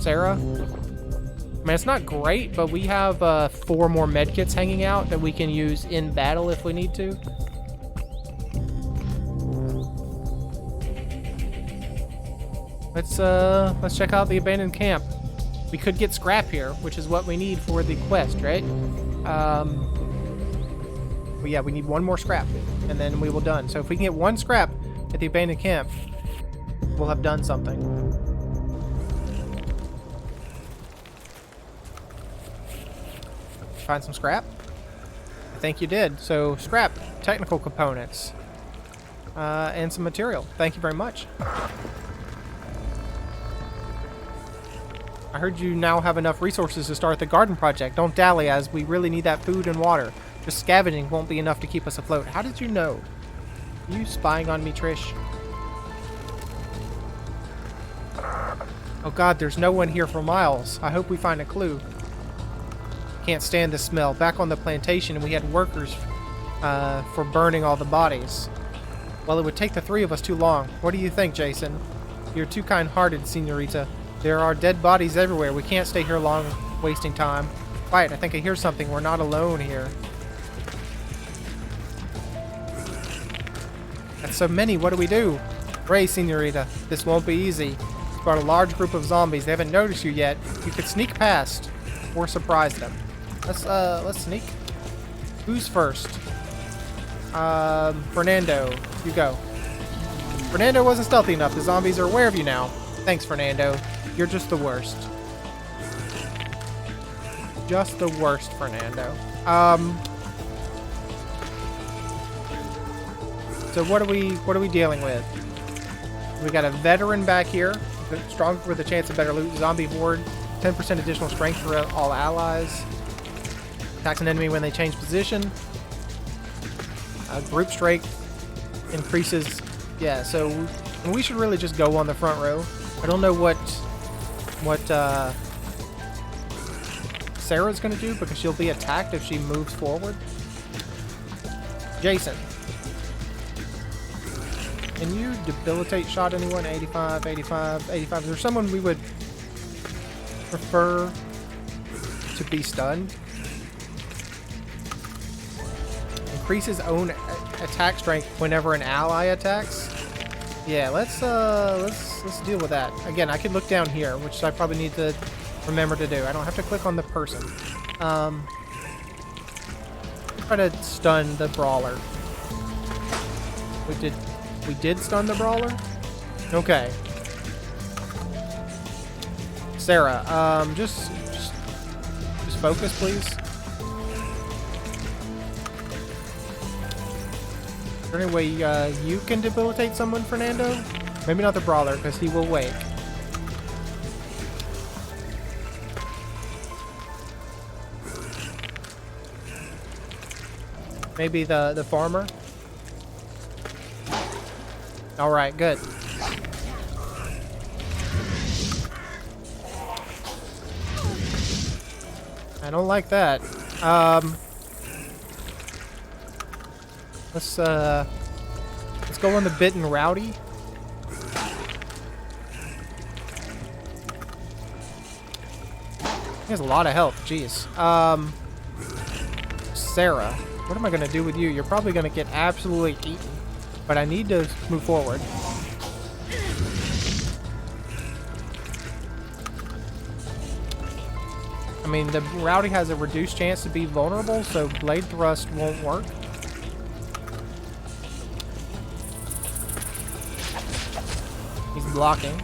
Sarah? I mean, it's not great, but we have 4 more medkits hanging out that we can use in battle if we need to. Let's check out the abandoned camp. We could get scrap here, which is what we need for the quest, right? Well, yeah, we need 1 more scrap, and then we will done. So if we can get 1 scrap at the abandoned camp, we'll have done something. Find some scrap? I think you did. So scrap, technical components, and some material. Thank you very much. I heard you now have enough resources to start the garden project. Don't dally, as we really need that food and water. Just scavenging won't be enough to keep us afloat. How did you know? Are you spying on me, Trish? Oh god, there's no one here for miles. I hope we find a clue. Can't stand the smell. Back on the plantation, we had workers for burning all the bodies. Well, it would take the 3 of us too long. What do you think, Jason? You're too kind-hearted, Senorita. There are dead bodies everywhere. We can't stay here long, wasting time. Quiet, I think I hear something. We're not alone here. That's so many. What do we do? Pray, Senorita. This won't be easy. It's brought a large group of zombies. They haven't noticed you yet. You could sneak past or surprise them. Let's sneak. Who's first? Fernando. You go. Fernando wasn't stealthy enough. The zombies are aware of you now. Thanks, Fernando. You're just the worst. Just the worst, Fernando. So what are we dealing with? We got a veteran back here, strong with a chance of better loot. Zombie horde, 10% additional strength for all allies. Attacks an enemy when they change position. Group strength increases. Yeah, so we should really just go on the front row. I don't know what Sarah's gonna do, because she'll be attacked if she moves forward. Jason, can you debilitate shot anyone? 85, 85, 85. Is there someone we would prefer to be stunned? Increases own attack strength whenever an ally attacks. Yeah, let's deal with that. Again, I could look down here, which I probably need to remember to do. I don't have to click on the person. Try to stun the brawler. We did stun the brawler? Okay. Sarah, just focus, please. Is there any way you can debilitate someone, Fernando? Maybe not the brawler, because he will wake. Maybe the farmer? Alright, good. I don't like that. Let's go on the bitten rowdy. He has a lot of health. Jeez. Sarah, what am I gonna do with you? You're probably gonna get absolutely eaten, but I need to move forward. I mean, the rowdy has a reduced chance to be vulnerable, so blade thrust won't work. He's blocking.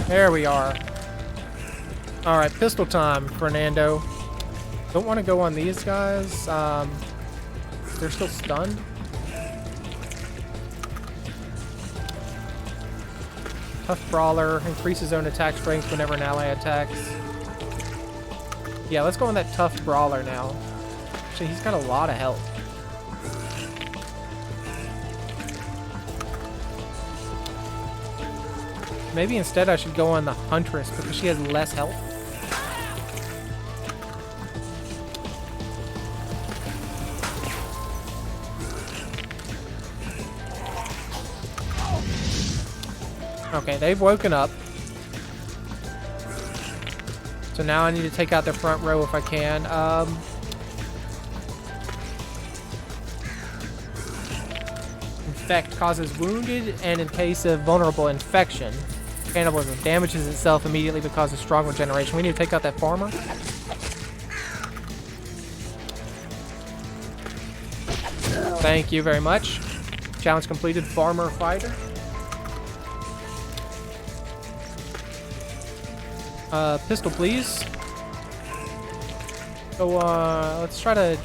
There we are. Alright, pistol time, Fernando. Don't want to go on these guys. They're still stunned. Tough Brawler. Increases own attack strength whenever an ally attacks. Yeah, let's go on that Tough Brawler now. Actually, he's got a lot of health. Maybe instead I should go on the Huntress because she has less health. Okay, they've woken up. So now I need to take out the front row if I can. Infect causes wounded, and in case of vulnerable infection, cannibalism damages itself immediately but causes strong regeneration. We need to take out that farmer. Thank you very much. Challenge completed, farmer fighter. Pistol, please. So, let's try to...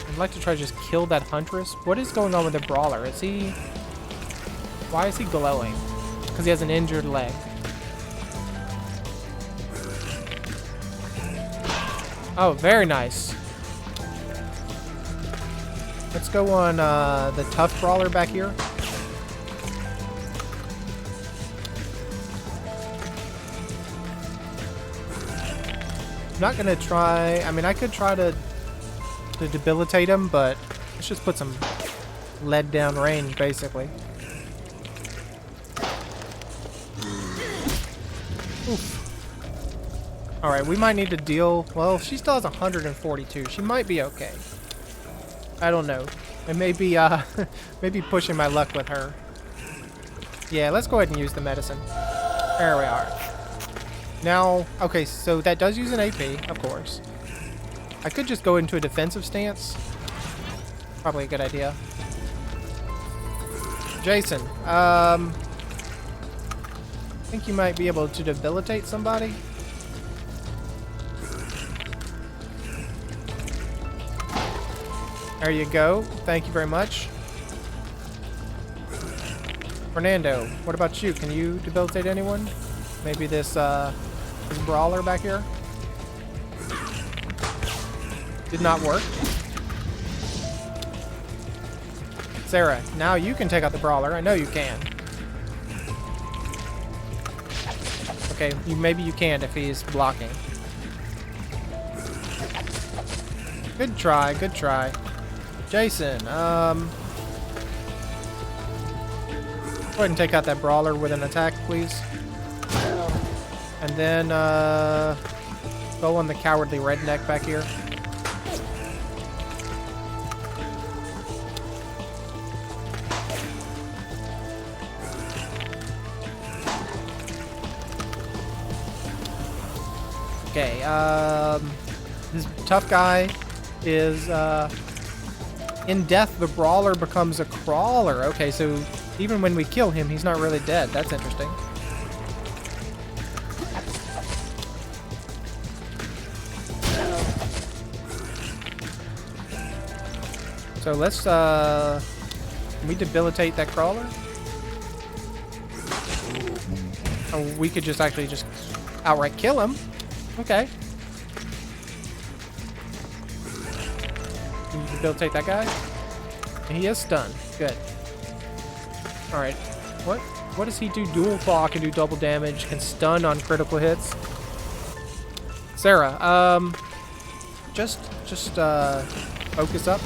I'd like to try to just kill that Huntress. What is going on with the Brawler? Is he... Why is he glowing? Because he has an injured leg. Oh, very nice. Let's go on the Tough Brawler back here. I'm not gonna try... I mean, I could try to debilitate him, but let's just put some lead down range, basically. Oof. Alright, we might need to deal... Well, she still has 142. She might be okay. I don't know. It may be, maybe pushing my luck with her. Yeah, let's go ahead and use the medicine. There we are. Now, okay, so that does use an AP, of course. I could just go into a defensive stance. Probably a good idea. Jason, I think you might be able to debilitate somebody. There you go. Thank you very much. Fernando, what about you? Can you debilitate anyone? Maybe this, this Brawler back here? Did not work. Sarah, now you can take out the Brawler. I know you can. Okay, maybe you can't if he's blocking. Good try, good try. Jason, go ahead and take out that Brawler with an attack, please. And then, go on the Cowardly Redneck back here. Okay, this tough guy is, in death, the Brawler becomes a crawler. Okay, so even when we kill him, he's not really dead. That's interesting. So let's, can we debilitate that crawler? Oh, we could just actually just outright kill him. Okay. Can you debilitate that guy? He is stunned. Good. Alright. What does he do? Dual claw can do double damage, can stun on critical hits. Sarah, just focus up.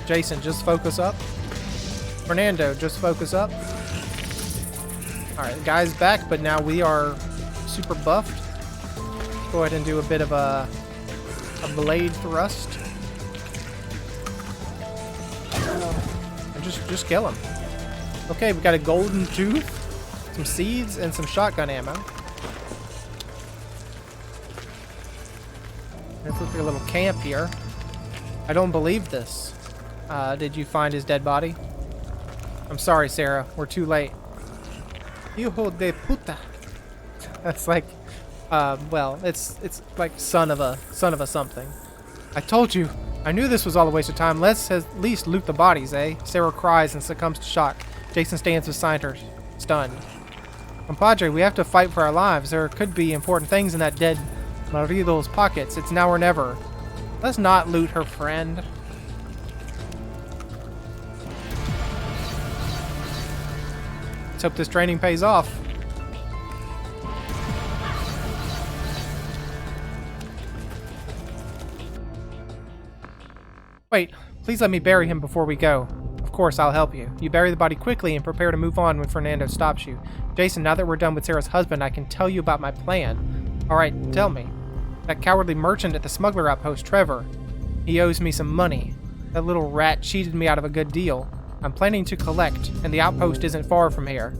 Jason, just focus up. Fernando, just focus up. Alright, the guy's back, but now we are super buffed. Go ahead and do a bit of a blade thrust. And just kill him. Okay, we got a golden tooth, some seeds, and some shotgun ammo. This looks like a little camp here. I don't believe this. Did you find his dead body? I'm sorry, Sarah. We're too late. Hijo de puta. That's like, well, it's like son of a something. I told you. I knew this was all a waste of time. Let's at least loot the bodies, eh? Sarah cries and succumbs to shock. Jason stands beside her, stunned. Compadre, we have to fight for our lives. There could be important things in that dead marido's pockets. It's now or never. Let's not loot her friend. Let's hope this training pays off. Wait, please let me bury him before we go. Of course, I'll help you. You bury the body quickly and prepare to move on when Fernando stops you. Jason, now that we're done with Sarah's husband, I can tell you about my plan. Alright, tell me. That cowardly merchant at the smuggler outpost, Trevor. He owes me some money. That little rat cheated me out of a good deal. I'm planning to collect, and the outpost isn't far from here.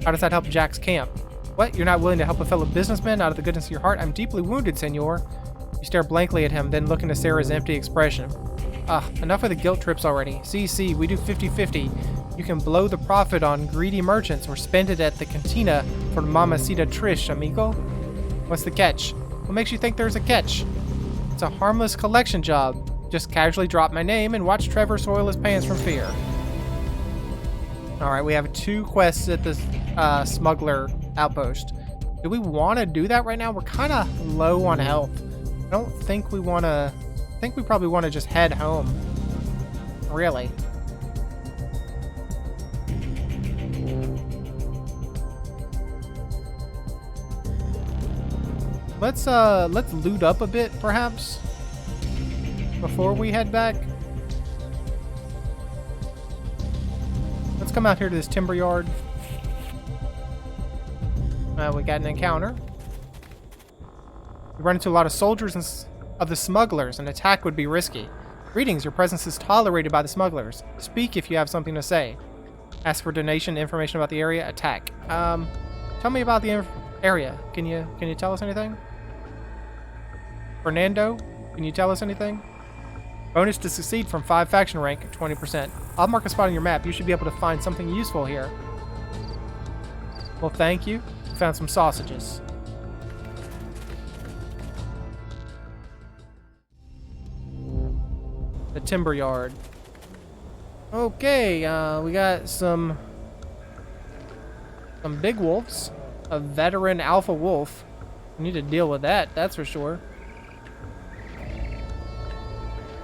How does that help Jack's camp? What? You're not willing to help a fellow businessman out of the goodness of your heart? I'm deeply wounded, senor. You stare blankly at him, then look into Sarah's empty expression. Enough of the guilt trips already. See, we do 50-50. You can blow the profit on greedy merchants or spend it at the cantina for Mamacita Trish, amigo. What's the catch? What makes you think there's a catch? It's a harmless collection job. Just casually drop my name and watch Trevor soil his pants from fear. Alright, we have 2 quests at this smuggler outpost. Do we want to do that right now? We're kind of low on health. I don't think we want to... I think we probably want to just head home. Really. Let's loot up a bit, perhaps, before we head back. Let's come out here to this timber yard. We got an encounter. We run into a lot of soldiers and of the smugglers. An attack would be risky. Greetings, your presence is tolerated by the smugglers. Speak if you have something to say. Ask for donation, information about the area, attack. Tell me about the area. Can you tell us anything? Fernando, can you tell us anything? Bonus to succeed from 5 faction rank, 20%. I'll mark a spot on your map. You should be able to find something useful here. Well, thank you. We found some sausages. The timber yard. Okay, we got some big wolves. A veteran alpha wolf. We need to deal with that, that's for sure.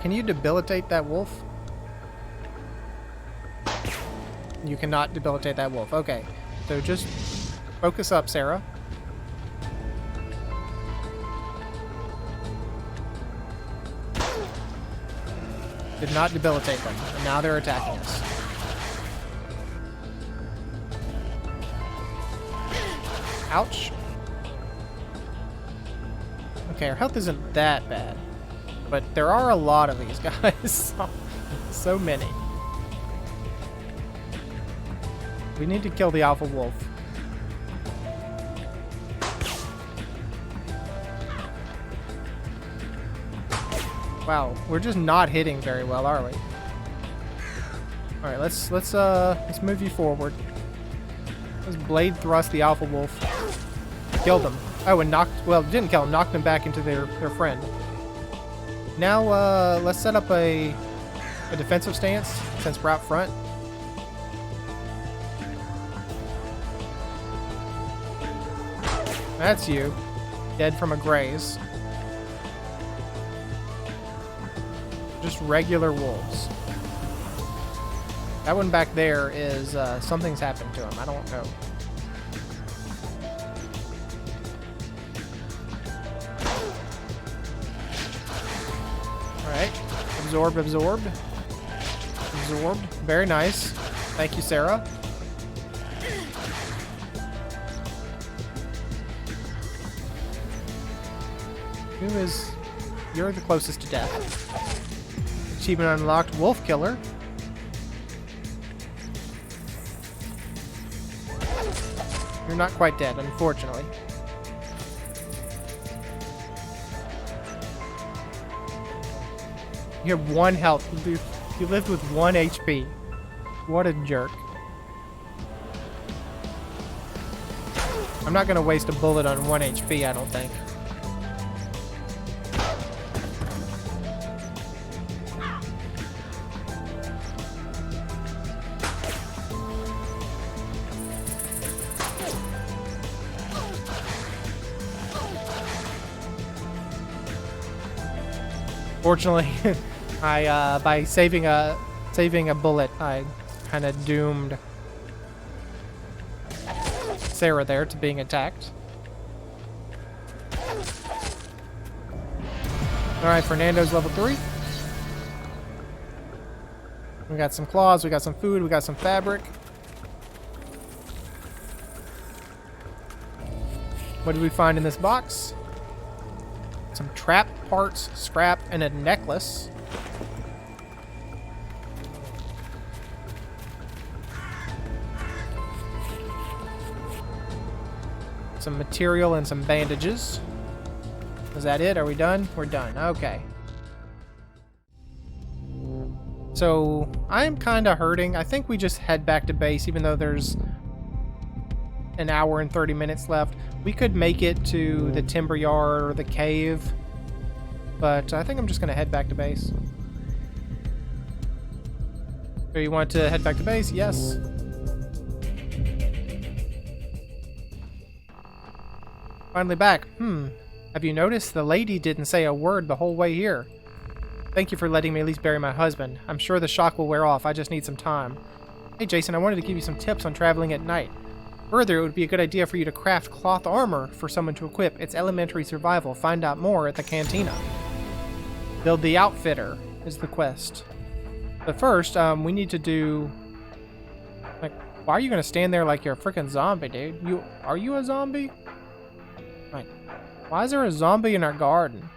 Can you debilitate that wolf? You cannot debilitate that wolf. Okay, so just focus up, Sarah. Did not debilitate them, and now they're attacking us. Ouch. Okay, our health isn't that bad, but there are a lot of these guys. So many. We need to kill the alpha wolf. Wow, we're just not hitting very well, are we? All right, let's move you forward. Let's blade thrust the alpha wolf. Killed him. Oh, and didn't kill him. Knocked him back into their friend. Now let's set up a defensive stance since we're out front. That's you, dead from a graze. Just regular wolves. That one back there is, something's happened to him. I don't know. Absorbed, absorbed. Absorbed. Very nice. Thank you, Sarah. You're the closest to death. Achievement unlocked, Wolf Killer. You're not quite dead, unfortunately. You have 1 health. You lived with 1 HP. What a jerk. I'm not gonna waste a bullet on 1 HP, I don't think. Fortunately, by saving a bullet, I kind of doomed Sarah there to being attacked. All right, Fernando's level 3. We got some claws, we got some food, we got some fabric. What did we find in this box? Some trap parts, scrap, and a necklace. Some material and some bandages. Is that it? Are we done? We're done. Okay. So, I'm kind of hurting. I think we just head back to base, even though there's an hour and 30 minutes left. We could make it to the timber yard or the cave, but I think I'm just going to head back to base. So you want to head back to base? Yes. Finally back. Have you noticed the lady didn't say a word the whole way here? Thank you for letting me at least bury my husband. I'm sure the shock will wear off. I just need some time. Hey Jason, I wanted to give you some tips on traveling at night. Further, it would be a good idea for you to craft cloth armor for someone to equip. It's elementary survival. Find out more at the cantina. Build the outfitter is the quest. But first, we need to do... Like, why are you going to stand there like you're a freaking zombie, dude? Are you a zombie? Like, why is there a zombie in our garden?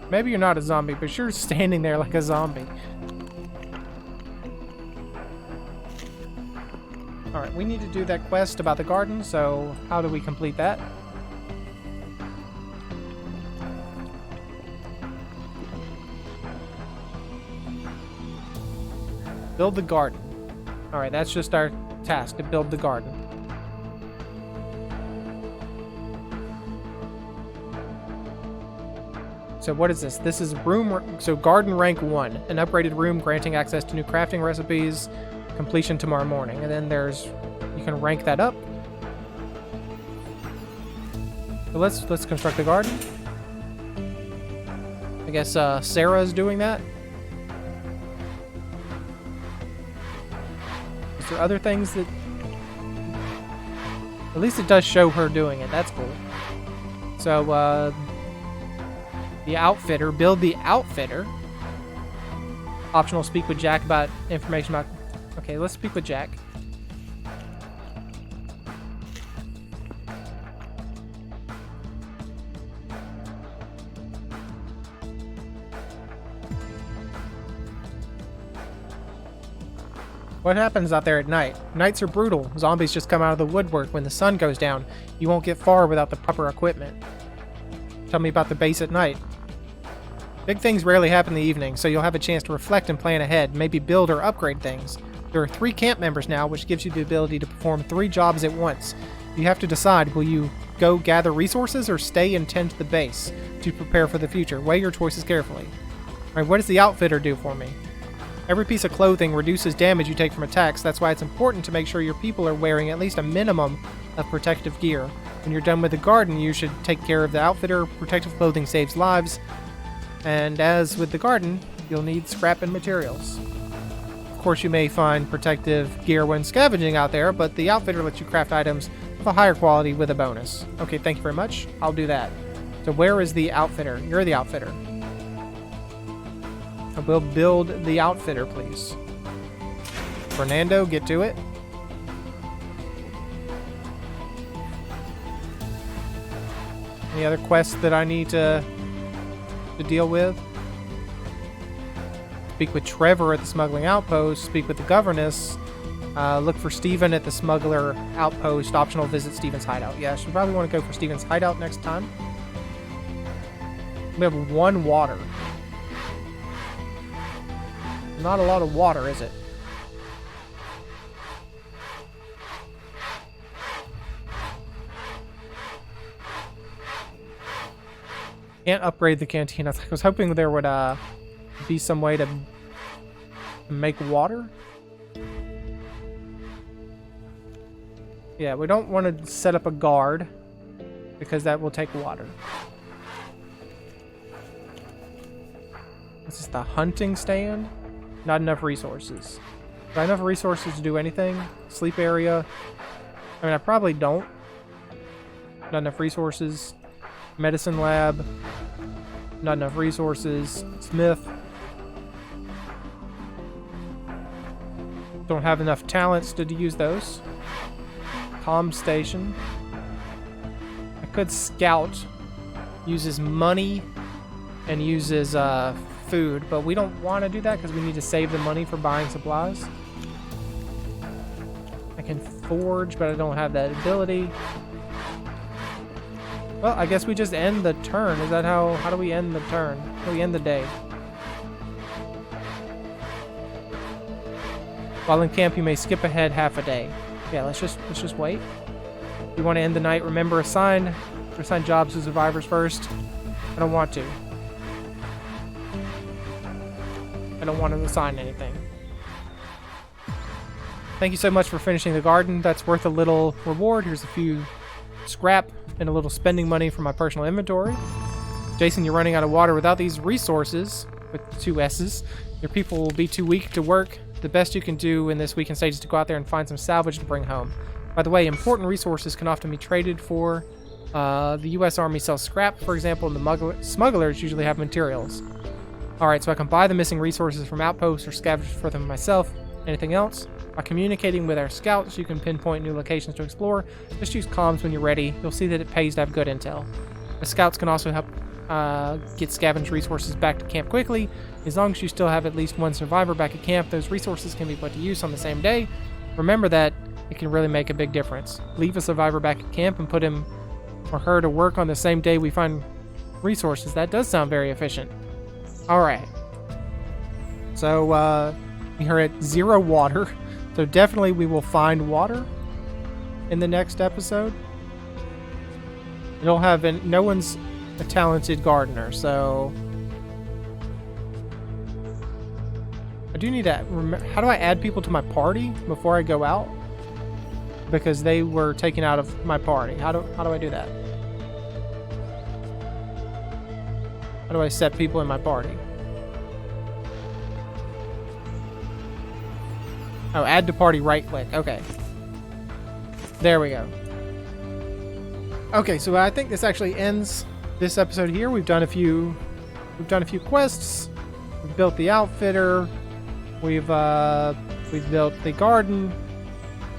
Maybe you're not a zombie, but you're standing there like a zombie. Alright, we need to do that quest about the garden, so how do we complete that? Build the garden. Alright, that's just our task, to build the garden. So what is this? This is garden rank 1. An upgraded room granting access to new crafting recipes. Completion tomorrow morning. And then you can rank that up. So let's construct the garden. I guess Sarah is doing that. Is there other things that... At least it does show her doing it. That's cool. So, the outfitter. Build the outfitter. Optional, speak with Jack about information about... Okay, let's speak with Jack. What happens out there at night? Nights are brutal. Zombies just come out of the woodwork when the sun goes down. You won't get far without the proper equipment. Tell me about the base at night. Big things rarely happen in the evening, so you'll have a chance to reflect and plan ahead, maybe build or upgrade things. There are 3 camp members now, which gives you the ability to perform 3 jobs at once. You have to decide, will you go gather resources or stay and tend to the base to prepare for the future? Weigh your choices carefully. Alright, what does the outfitter do for me? Every piece of clothing reduces damage you take from attacks. That's why it's important to make sure your people are wearing at least a minimum of protective gear. When you're done with the garden, you should take care of the outfitter. Protective clothing saves lives. And as with the garden, you'll need scrap and materials. Of course, you may find protective gear when scavenging out there, but the outfitter lets you craft items of a higher quality with a bonus. Okay, thank you very much. I'll do that. So where is the outfitter? You're the outfitter. I will build the outfitter, please. Fernando, get to it. Any other quests that I need to deal with? Speak with Trevor at the smuggling outpost. Speak with the governess. Look for Steven at the smuggler outpost. Optional visit Steven's hideout. Yeah, I should probably want to go for Steven's hideout next time. We have 1 water. Not a lot of water, is it? Can't upgrade the canteen. I was hoping there would be some way to make water. Yeah, we don't want to set up a guard because that will take water. This is the hunting stand. Not enough resources. Do I have enough resources to do anything? Sleep area. I mean, I probably don't. Not enough resources. Medicine lab. Not enough resources. Smith. Don't have enough talents to use those. Comm station. I could scout. Uses money and uses food, but we don't want to do that because we need to save the money for buying supplies. I can forge, but I don't have that ability. Well, I guess we just end the turn. Is that how do we end the turn? How do we end the day? While in camp, you may skip ahead half a day. Yeah, let's just wait. If you want to end the night, remember assign jobs to survivors first. I don't want to. I don't want to assign anything. Thank you so much for finishing the garden. That's worth a little reward. Here's a few scrap and a little spending money for my personal inventory. Jason, you're running out of water. Without these resources, with 2 S's, your people will be too weak to work. The best you can do in this weekend stage is to go out there and find some salvage to bring home. By the way, important resources can often be traded for. The U.S. Army sells scrap, for example, and the smugglers usually have materials. Alright, so I can buy the missing resources from outposts or scavenge for them myself. Anything else? By communicating with our scouts, you can pinpoint new locations to explore. Just use comms when you're ready. You'll see that it pays to have good intel. The scouts can also help get scavenged resources back to camp quickly. As long as you still have at least 1 survivor back at camp, those resources can be put to use on the same day. Remember that it can really make a big difference. Leave a survivor back at camp and put him or her to work on the same day we find resources. That does sound very efficient. Alright. So, we are at 0 water. So definitely we will find water in the next episode. No one's a talented gardener, so I do need to how do I add people to my party before I go out? Because they were taken out of my party. How do I do that? How do I set people in my party? Oh, add to party, right click. Okay. There we go. Okay, so I think this actually ends this episode here. We've done a few quests. We've built the outfitter. We've built the garden.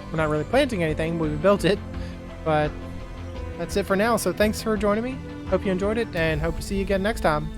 We're not really planting anything, but we built it. But that's it for now. So thanks for joining me. Hope you enjoyed it, and hope to see you again next time.